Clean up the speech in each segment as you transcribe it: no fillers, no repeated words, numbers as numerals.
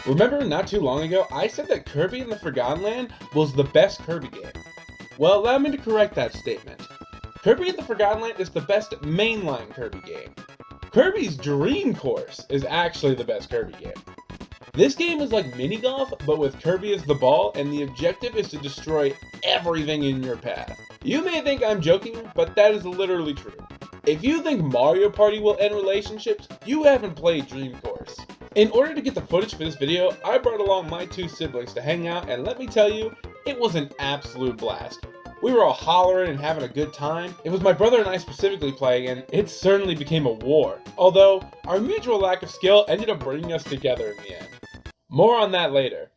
Remember not too long ago, I said that Kirby and the Forgotten Land was the best Kirby game. Well, allow me to correct that statement. Kirby and the Forgotten Land is the best mainline Kirby game. Kirby's Dream Course is actually the best Kirby game. This game is like mini golf, but with Kirby as the ball, and the objective is to destroy everything in your path. You may think I'm joking, but that is literally true. If you think Mario Party will end relationships, you haven't played Dream Course. In order to get the footage for this video, I brought along my two siblings to hang out, and let me tell you, it was an absolute blast. We were all hollering and having a good time. It was my brother and I specifically playing, and it certainly became a war. Although, our mutual lack of skill ended up bringing us together in the end. More on that later.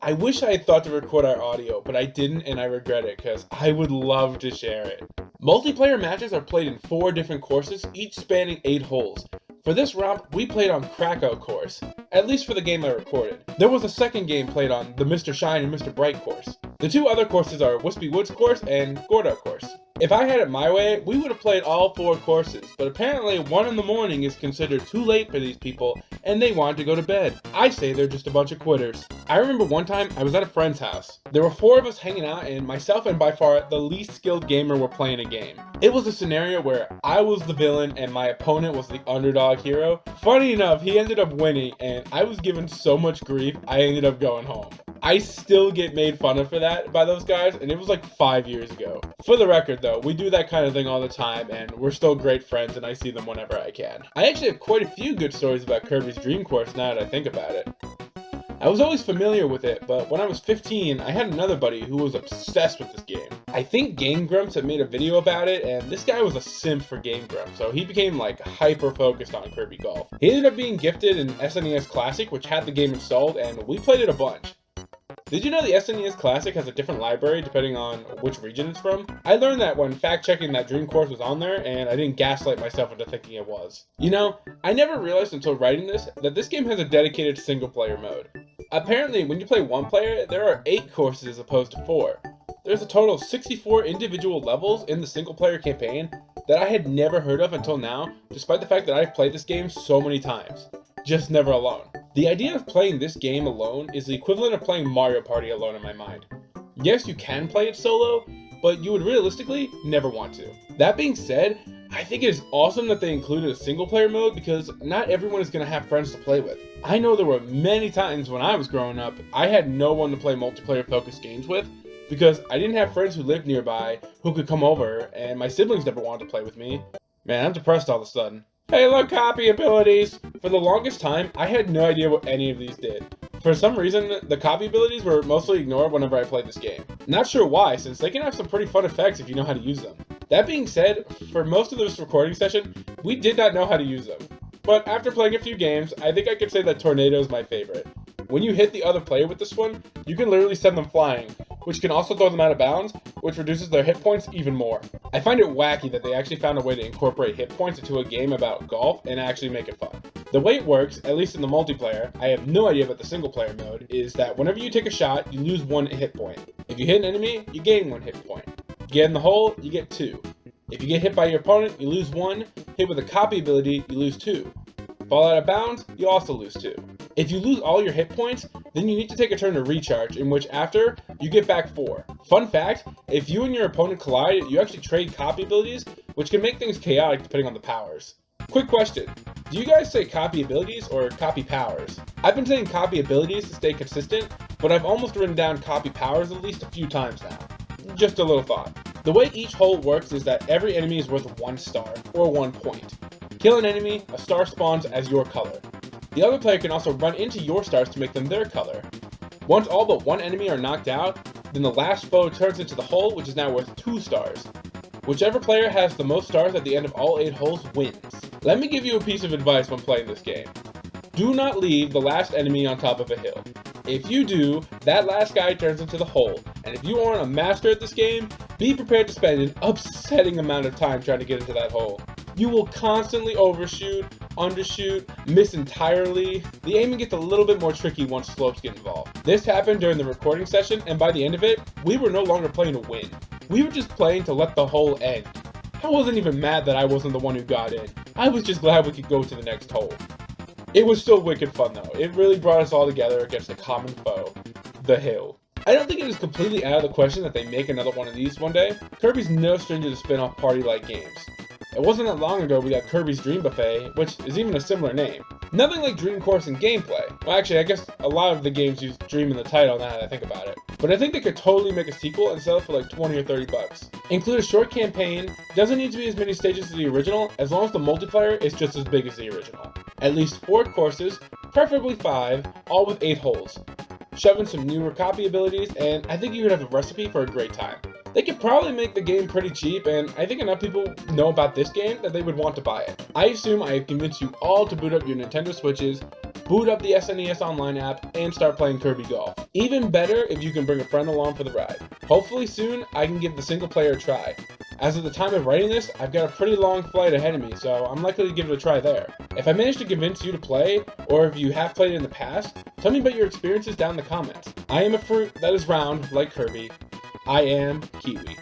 I wish I had thought to record our audio, but I didn't, and I regret it because I would love to share it. Multiplayer matches are played in 4 different courses, each spanning 8 holes. For this romp, we played on Krakow course, at least for the game I recorded. There was a second game played on the Mr. Shine and Mr. Bright course. The 2 other courses are Wispy Woods course and Gordo course. If I had it my way, we would have played all 4 courses, but apparently 1 in the morning is considered too late for these people, and they wanted to go to bed. I say they're just a bunch of quitters. I remember one time I was at a friend's house. There were 4 of us hanging out, and myself and by far the least skilled gamer were playing a game. It was a scenario where I was the villain and my opponent was the underdog hero. Funny enough, he ended up winning, and I was given so much grief, I ended up going home. I still get made fun of for that by those guys, and it was like 5 years ago. For the record though, we do that kind of thing all the time, and we're still great friends, and I see them whenever I can. I actually have quite a few good stories about Kirby's Dream Course now that I think about it. I was always familiar with it, but when I was 15, I had another buddy who was obsessed with this game. I think Game Grumps had made a video about it, and this guy was a simp for Game Grumps, so he became like hyper focused on Kirby Golf. He ended up being gifted an SNES Classic, which had the game installed, and we played it a bunch. Did you know the SNES Classic has a different library depending on which region it's from? I learned that when fact-checking that Dream Course was on there, and I didn't gaslight myself into thinking it was. You know, I never realized until writing this that this game has a dedicated single-player mode. Apparently, when you play one player, there are 8 courses as opposed to 4. There's a total of 64 individual levels in the single-player campaign that I had never heard of until now, despite the fact that I've played this game so many times. Just never alone. The idea of playing this game alone is the equivalent of playing Mario Party alone in my mind. Yes, you can play it solo, but you would realistically never want to. That being said, I think it is awesome that they included a single player mode because not everyone is going to have friends to play with. I know there were many times when I was growing up, I had no one to play multiplayer focused games with because I didn't have friends who lived nearby who could come over, and my siblings never wanted to play with me. Man, I'm depressed all of a sudden. Hey look, copy abilities! For the longest time, I had no idea what any of these did. For some reason, the copy abilities were mostly ignored whenever I played this game. Not sure why, since they can have some pretty fun effects if you know how to use them. That being said, for most of this recording session, we did not know how to use them. But after playing a few games, I think I could say that Tornado is my favorite. When you hit the other player with this one, you can literally send them flying, which can also throw them out of bounds, which reduces their hit points even more. I find it wacky that they actually found a way to incorporate hit points into a game about golf and actually make it fun. The way it works, at least in the multiplayer, I have no idea about the single player mode, is that whenever you take a shot, you lose 1 hit point. If you hit an enemy, you gain 1 hit point. You get in the hole, you get 2. If you get hit by your opponent, you lose 1. Hit with a copy ability, you lose 2. Fall out of bounds, you also lose 2. If you lose all your hit points, then you need to take a turn to recharge, in which after, you get back 4. Fun fact, if you and your opponent collide, you actually trade copy abilities, which can make things chaotic depending on the powers. Quick question, do you guys say copy abilities or copy powers? I've been saying copy abilities to stay consistent, but I've almost written down copy powers at least a few times now. Just a little thought. The way each hole works is that every enemy is worth 1 star, or 1 point. Kill an enemy, a star spawns as your color. The other player can also run into your stars to make them their color. Once all but 1 enemy are knocked out, then the last foe turns into the hole, which is now worth 2 stars. Whichever player has the most stars at the end of all 8 holes wins. Let me give you a piece of advice when playing this game. Do not leave the last enemy on top of a hill. If you do, that last guy turns into the hole, and if you aren't a master at this game, be prepared to spend an upsetting amount of time trying to get into that hole. You will constantly overshoot, undershoot, miss entirely. The aiming gets a little bit more tricky once slopes get involved. This happened during the recording session, and by the end of it, we were no longer playing to win. We were just playing to let the hole end. I wasn't even mad that I wasn't the one who got in. I was just glad we could go to the next hole. It was still wicked fun though. It really brought us all together against a common foe, the hill. I don't think it is completely out of the question that they make another one of these one day. Kirby's no stranger to spin-off party-like games. It wasn't that long ago we got Kirby's Dream Buffet, which is even a similar name. Nothing like Dream Course in gameplay. Well, actually, I guess a lot of the games use Dream in the title now that I think about it. But I think they could totally make a sequel and sell it for like 20 or 30 bucks. Include a short campaign, doesn't need to be as many stages as the original, as long as the multiplayer is just as big as the original. At least 4 courses, preferably 5, all with 8 holes. Shove in some newer copy abilities, and I think you would have a recipe for a great time. They could probably make the game pretty cheap, and I think enough people know about this game that they would want to buy it. I assume I have convinced you all to boot up your Nintendo Switches, boot up the SNES Online app, and start playing Kirby Golf. Even better if you can bring a friend along for the ride. Hopefully soon, I can give the single player a try. As of the time of writing this, I've got a pretty long flight ahead of me, so I'm likely to give it a try there. If I manage to convince you to play, or if you have played it in the past, tell me about your experiences down in the comments. I am a fruit that is round, like Kirby. I am Kiwi.